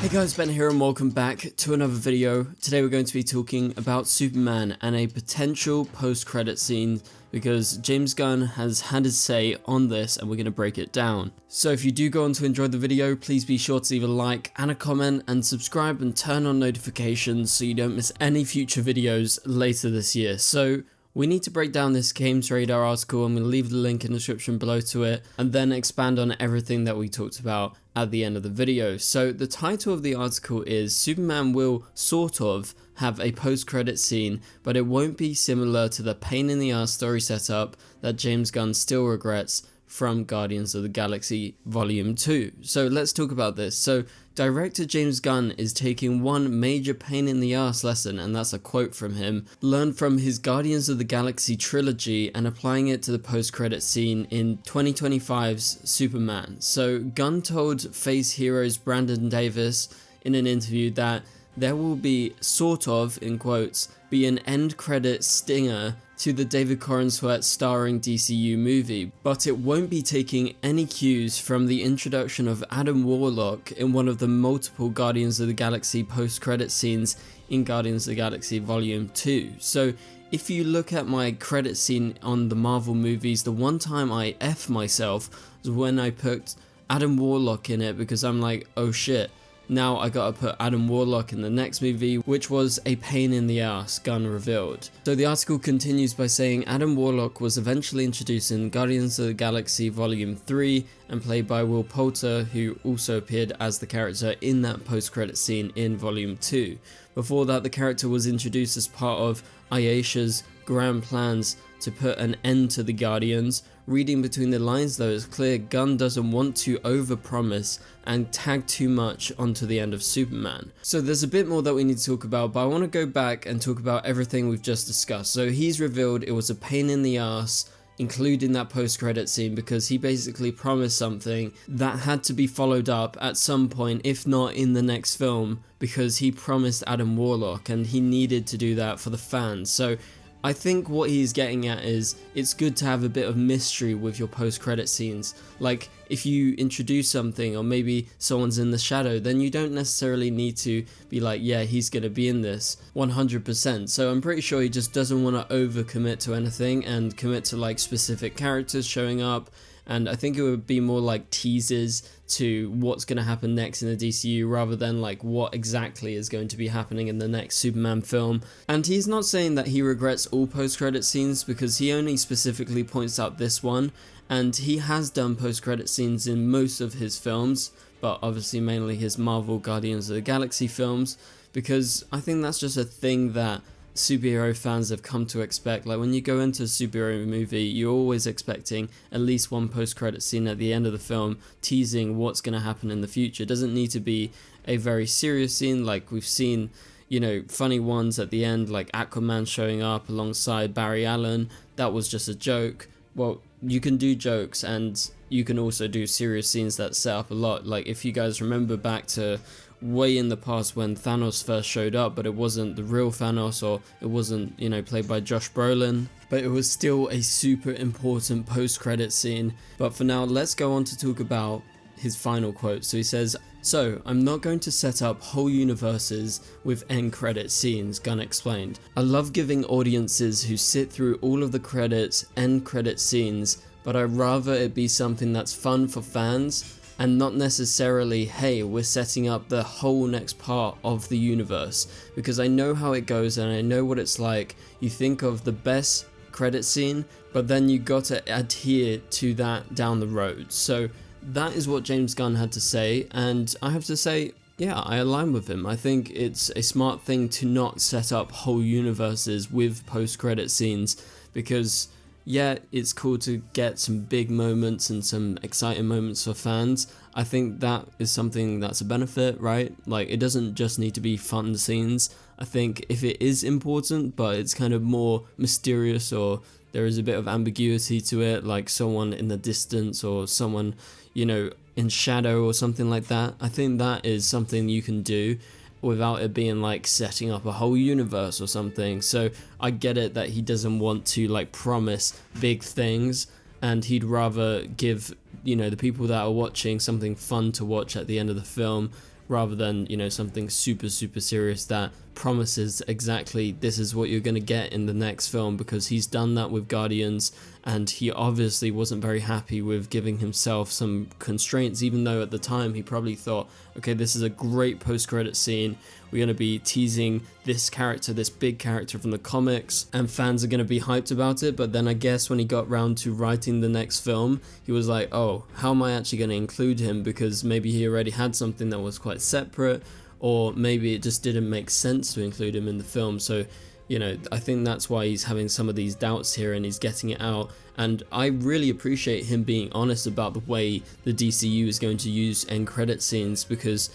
Hey guys, Ben here and welcome back to another video. Today we're going to be talking about Superman and a potential post-credit scene because James Gunn has had his say on this and we're going to break it down. So if you do go on to enjoy the video, please be sure to leave a like and a comment and subscribe and turn on notifications so you don't miss any future videos later this year. So we need to break down this Games Radar article. I'm going to leave the link in the description below to it and then expand on everything that we talked about at the end of the video. So the title of the article is Superman will sort of have a post-credit scene, but it won't be similar to the pain in the ass story setup that James Gunn still regrets from Guardians of the Galaxy Volume 2. So let's talk about this. So director James Gunn is taking one major pain in the ass lesson, and that's a quote from him, learned from his Guardians of the Galaxy trilogy and applying it to the post-credit scene in 2025's Superman. So Gunn told Face Heroes Brandon Davis in an interview that there will be sort of, in quotes, be an end credit stinger to the David Corenswet starring DCU movie, but it won't be taking any cues from the introduction of Adam Warlock in one of the multiple Guardians of the Galaxy post-credit scenes in Guardians of the Galaxy Volume 2. So if you look at my credit scene on the Marvel movies, the one time I F myself was when I put Adam Warlock in it because I'm like, oh shit. Now I gotta put Adam Warlock in the next movie, which was a pain in the ass, Gunn revealed. So the article continues by saying Adam Warlock was eventually introduced in Guardians of the Galaxy Volume 3 and played by Will Poulter, who also appeared as the character in that post-credit scene in Volume 2. Before that, the character was introduced as part of Ayesha's grand plans to put an end to the Guardians. Reading between the lines though, it's clear Gunn doesn't want to overpromise and tag too much onto the end of Superman. So there's a bit more that we need to talk about, but I want to go back and talk about everything we've just discussed. So he's revealed it was a pain in the ass including that post-credit scene because he basically promised something that had to be followed up at some point, if not in the next film, because he promised Adam Warlock and he needed to do that for the fans. So I think what he's getting at is it's good to have a bit of mystery with your post-credit scenes. Like if you introduce something or maybe someone's in the shadow, then you don't necessarily need to be like, yeah, he's gonna be in this 100%. So I'm pretty sure he just doesn't want to overcommit to anything and commit to like specific characters showing up. And I think it would be more like teasers to what's going to happen next in the DCU rather than like what exactly is going to be happening in the next Superman film. And he's not saying that he regrets all post-credit scenes because he only specifically points out this one, and he has done post-credit scenes in most of his films, but obviously mainly his Marvel Guardians of the Galaxy films, because I think that's just a thing that superhero fans have come to expect. Like when you go into a superhero movie, you're always expecting at least one post-credit scene at the end of the film teasing what's going to happen in the future. It doesn't need to be a very serious scene like we've seen, you know, funny ones at the end like Aquaman showing up alongside Barry Allen. That was just a joke. Well, you can do jokes and you can also do serious scenes that set up a lot. Like if you guys remember back to way in the past when Thanos first showed up, but it wasn't the real Thanos, or it wasn't, you know, played by Josh Brolin, but it was still a super important post-credit scene. But for now, let's go on to talk about his final quote. So he says, "So, I'm not going to set up whole universes with end credit scenes," Gunn explained. "I love giving audiences who sit through all of the credits end credit scenes, but I'd rather it be something that's fun for fans and not necessarily, hey, we're setting up the whole next part of the universe, because I know how it goes and I know what it's like. You think of the best credit scene, but then you got to adhere to that down the road." So that is what James Gunn had to say, and I have to say, yeah, I align with him. I think it's a smart thing to not set up whole universes with post-credit scenes, because yeah, it's cool to get some big moments and some exciting moments for fans. I think that is something that's a benefit, right? Like, it doesn't just need to be fun scenes. I think if it is important, but it's kind of more mysterious or there is a bit of ambiguity to it, like someone in the distance or someone, you know, in shadow or something like that, I think that is something you can do without it being like setting up a whole universe or something. So I get it that he doesn't want to like promise big things, and he'd rather give, you know, the people that are watching something fun to watch at the end of the film rather than, you know, something super serious that promises exactly this is what you're going to get in the next film, because he's done that with Guardians, and he obviously wasn't very happy with giving himself some constraints, even though at the time he probably thought, okay, this is a great post-credit scene, we're going to be teasing this character, this big character from the comics, and fans are going to be hyped about it. But then I guess when he got round to writing the next film, he was like, oh, how am I actually going to include him, because maybe he already had something that was quite separate, or maybe it just didn't make sense to include him in the film. So, you know, I think that's why he's having some of these doubts here and he's getting it out. And I really appreciate him being honest about the way the DCU is going to use end credit scenes, because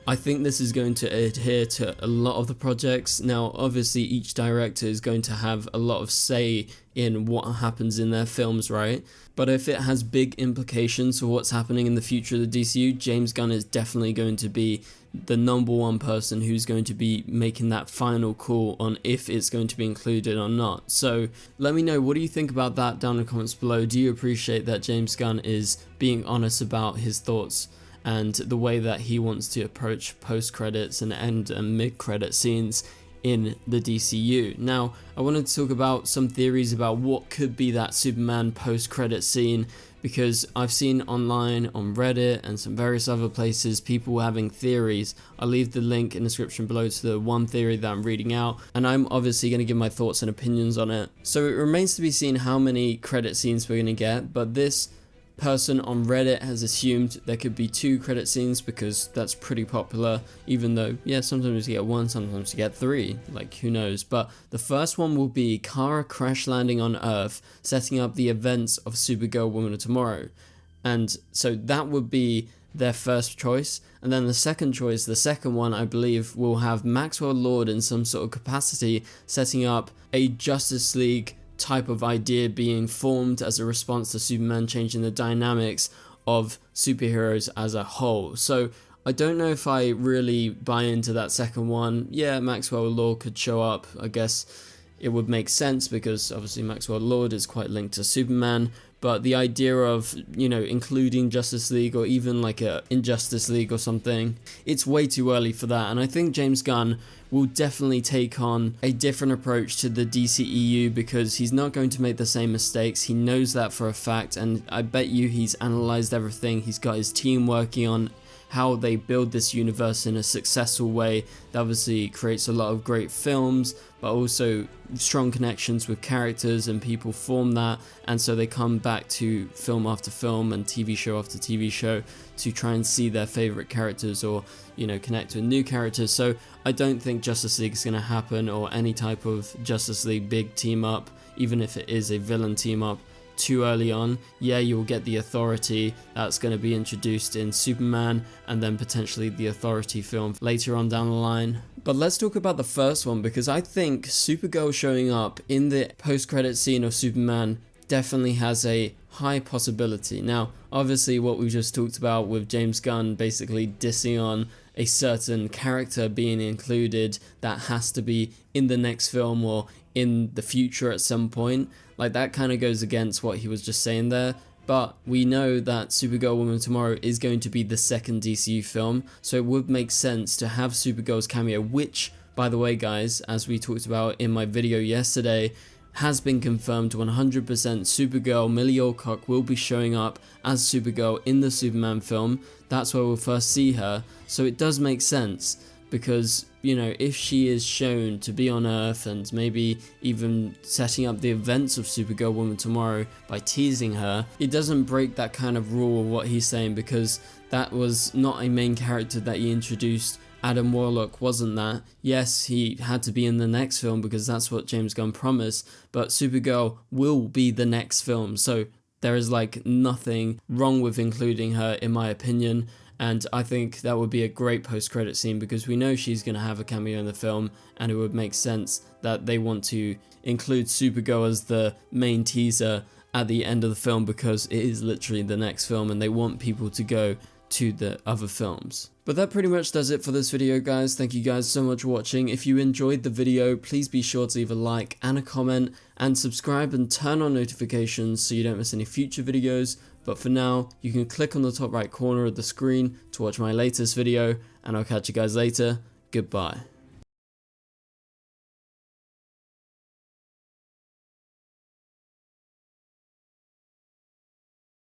I think this is going to adhere to a lot of the projects. Now, obviously, each director is going to have a lot of say in what happens in their films, right? But if it has big implications for what's happening in the future of the DCU, James Gunn is definitely going to be the #1 person who's going to be making that final call on if it's going to be included or not. So let me know, what do you think about that down in the comments below? Do you appreciate that James Gunn is being honest about his thoughts and the way that he wants to approach post-credits and end and mid-credit scenes in the DCU? Now, I wanted to talk about some theories about what could be that Superman post-credit scene, because I've seen online on Reddit and some various other places people having theories. I'll leave the link in the description below to the one theory that I'm reading out, and I'm obviously going to give my thoughts and opinions on it. So it remains to be seen how many credit scenes we're going to get, but this person on Reddit has assumed there could be 2 credit scenes, because that's pretty popular, even though, yeah, sometimes you get 1, sometimes you get 3, like, who knows. But the first one will be Kara crash landing on Earth, setting up the events of Supergirl Woman of Tomorrow, and so that would be their first choice. And then the second choice, the second one, I believe, will have Maxwell Lord in some sort of capacity setting up a Justice League type of idea being formed as a response to Superman changing the dynamics of superheroes as a whole. So I don't know if I really buy into that second one. Yeah, Maxwell Lord could show up. I guess it would make sense, because obviously Maxwell Lord is quite linked to Superman. But the idea of, you know, including Justice League or even like a Injustice League or something, it's way too early for that. And I think James Gunn will definitely take on a different approach to the DCEU, because he's not going to make the same mistakes. He knows that for a fact, and I bet you he's analyzed everything. He's got his team working on how they build this universe in a successful way that obviously creates a lot of great films, but also strong connections with characters, and people form that, and so they come back to film after film and TV show after TV show to try and see their favorite characters, or, you know, connect with new characters. So I don't think Justice League is going to happen, or any type of Justice League big team up, even if it is a villain team up, too early on. Yeah, you'll get the Authority that's going to be introduced in Superman, and then potentially the Authority film later on down the line. But let's talk about the first one, because I think Supergirl showing up in the post-credit scene of Superman definitely has a high possibility. Now, obviously what we just talked about with James Gunn basically dissing on a certain character being included that has to be in the next film or in the future at some point, like, that kind of goes against what he was just saying there. But we know that Supergirl Woman of Tomorrow is going to be the second DCU film, so it would make sense to have Supergirl's cameo, which, by the way guys, as we talked about in my video yesterday, has been confirmed 100%. Supergirl, Millie Alcock, will be showing up as Supergirl in the Superman film. That's where we'll first see her, so it does make sense, because, you know, if she is shown to be on Earth and maybe even setting up the events of Supergirl Woman Tomorrow by teasing her, it doesn't break that kind of rule of what he's saying, because that was not a main character that he introduced. Adam Warlock wasn't that. Yes, he had to be in the next film because that's what James Gunn promised, but Supergirl will be the next film, so there is like nothing wrong with including her, in my opinion. And I think that would be a great post-credit scene, because we know she's going to have a cameo in the film, and it would make sense that they want to include Supergirl as the main teaser at the end of the film, because it is literally the next film and they want people to go to the other films. But that pretty much does it for this video, guys. Thank you guys so much for watching. If you enjoyed the video, please be sure to leave a like and a comment, and subscribe and turn on notifications so you don't miss any future videos But for now, you can click on the top right corner of the screen to watch my latest video, and I'll catch you guys later. Goodbye.